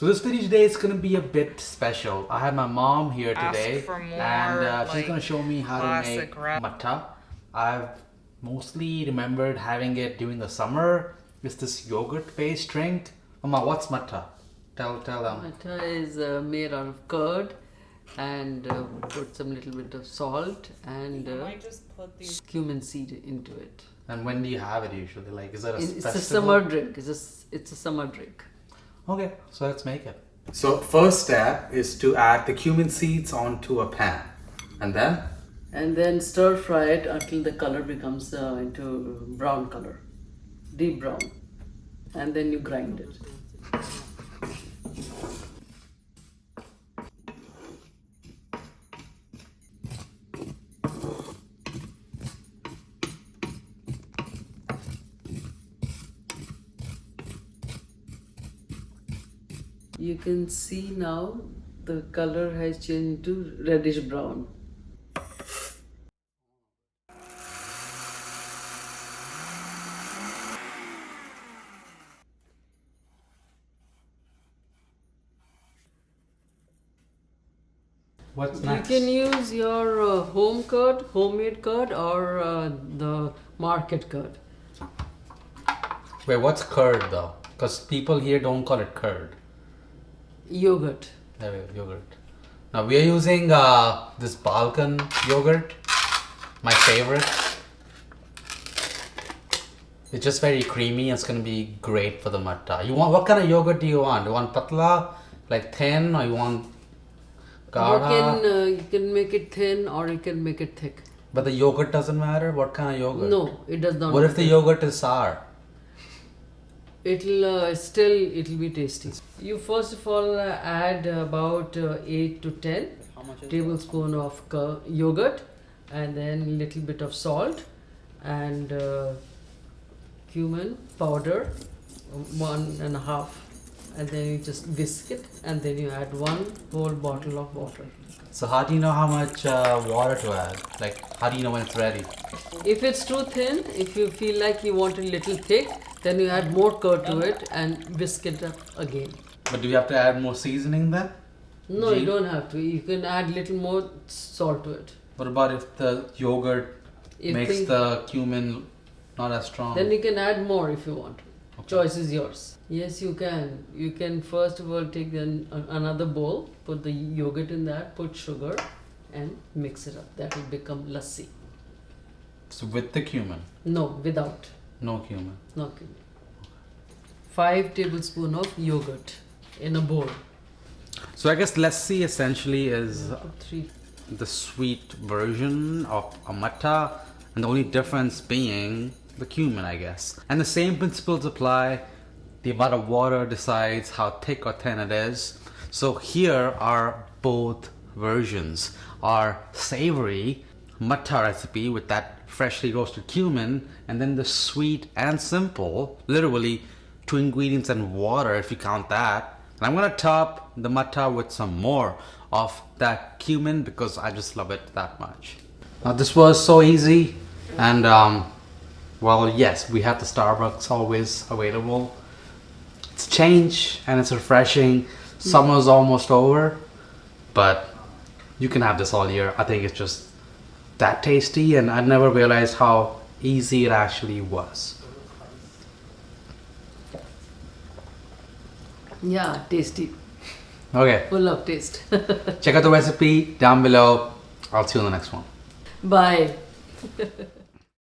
So this video today is going to be a bit special. I have my mom here today and she's going to show me how to make mattha. I've mostly remembered having it during the summer. It's this yogurt based drink. Mama, what's mattha? Tell them. Mattha is made out of curd and put some little bit of salt and cumin seed into it. And when do you have it usually? Like, is that It's a summer drink. It's a summer drink. Okay, so let's make it. So first step is to add the cumin seeds onto a pan. And then? And then stir fry it until the color becomes into brown color. Deep brown. And then you grind it. You can see now the color has changed to reddish brown. What's next? You can use your home curd, homemade curd, or the market curd. Wait, what's curd though? Because people here don't call it curd. Yogurt. There we go, yogurt. Now we are using this Balkan yogurt, my favorite. It's just very creamy. It's gonna be great for the mattha. You want, what kind of yogurt do you want? Do you want patla, like thin, or you want gaढ़ा? You can make it thin or you can make it thick. But the yogurt doesn't matter. What kind of yogurt? No, it does not. What if the yogurt is sour? It'll be tasty. You first of all add about 8 to 10 tablespoons of yogurt, and then little bit of salt and cumin powder, 1.5, and then you just whisk it, and then you add 1 whole bottle of water. So how do you know how much water to add? Like, how do you know when it's ready? If it's too thin, if you feel like you want it a little thick, then you add more curd to it and whisk it up again. But do you have to add more seasoning then? No, you don't have to. You can add little more salt to it. What about if the yogurt makes the cumin not as strong? Then you can add more if you want. Okay. Choice is yours. Yes, you can. You can first of all take another bowl, put the yogurt in that, put sugar and mix it up. That will become lassi. So with the cumin? No, without. No cumin? No cumin. 5 tablespoons of yogurt in a bowl. So I guess lassi essentially is the sweet version of a mattha, and the only difference being the cumin, I guess. And the same principles apply. The amount of water decides how thick or thin it is. So here are both versions. Our savory mattha recipe with that freshly roasted cumin, and then the sweet and simple, literally 2 ingredients and water if you count that. And I'm gonna top the mattha with some more of that cumin because I just love it that much. Now this was so easy, and well, yes, we have the Starbucks always available. It's change and it's refreshing. Summer's almost over, but you can have this all year. I think it's just that tasty, and I never realized how easy it actually was. Yeah, tasty. Okay. Full of taste. Check out the recipe down below. I'll see you in the next one. Bye.